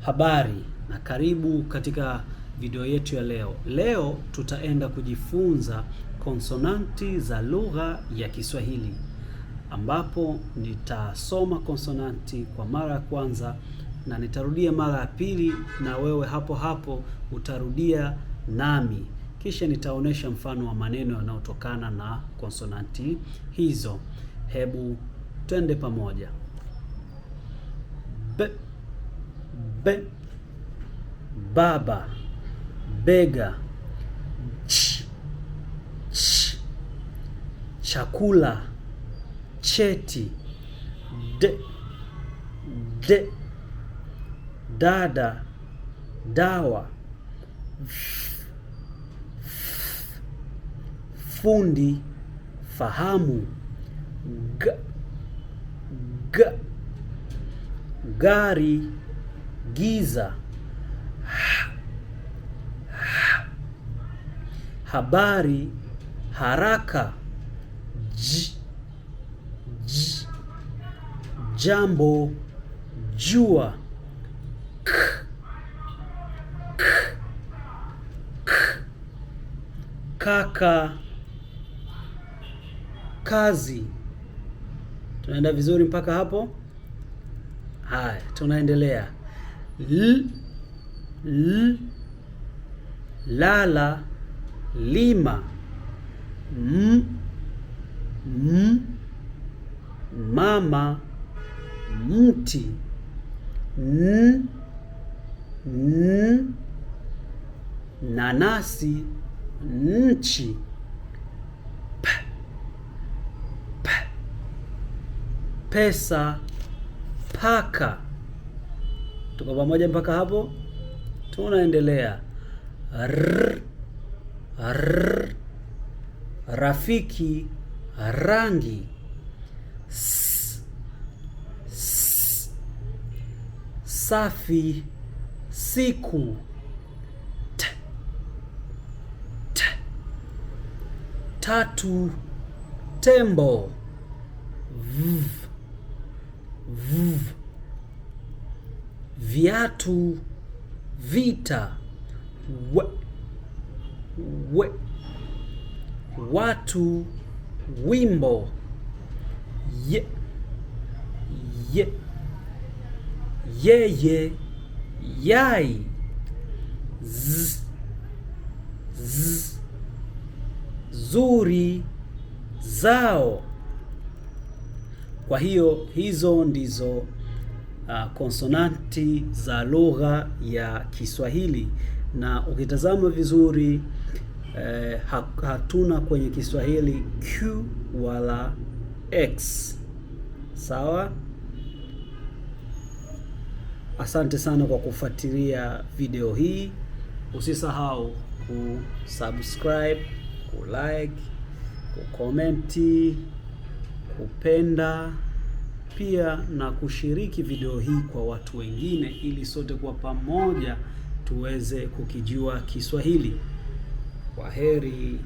Habari na karibu katika video yetu ya leo. Leo tutaenda kujifunza konsonanti za lugha ya Kiswahili, ambapo nitasoma konsonanti kwa mara ya kwanza na nitarudia mara ya pili, na wewe hapo hapo utarudia nami, kisha nitaonesha mfano wa maneno yanayotokana na konsonanti hizo. Hebu twende pamoja. B, baba, bega. Ch, chakula, cheti. D, dada, dawa. Fundi, fahamu. Gari, giza. Habari, haraka. Jambo, jua. Kaka, kazi. Tunaenda vizuri mpaka hapo? Haya, tunaendelea. Lala, lima. Mama, mti. Nanasi, nchi. Pesa, paka. Tuko pamoja mpaka hapo? Tunaendelea. Rafiki, rangi. Safi, siku. Tatu, tembo. Viatu, vita. Watu, wimbo. Yeye, yai. Zuri, zao. Kwa hiyo hizo ndizo konsonanti za lugha ya Kiswahili, na ukitazama vizuri hatuna kwenye Kiswahili Q wala X. Sawa? Asante sana kwa kufuatilia video hii. Usisahau kusubscribe, kulike, kukomenti, kupenda pia na kushiriki video hii kwa watu wengine, ili sote kwa pamoja tuweze kukijua Kiswahili. Kwaheri.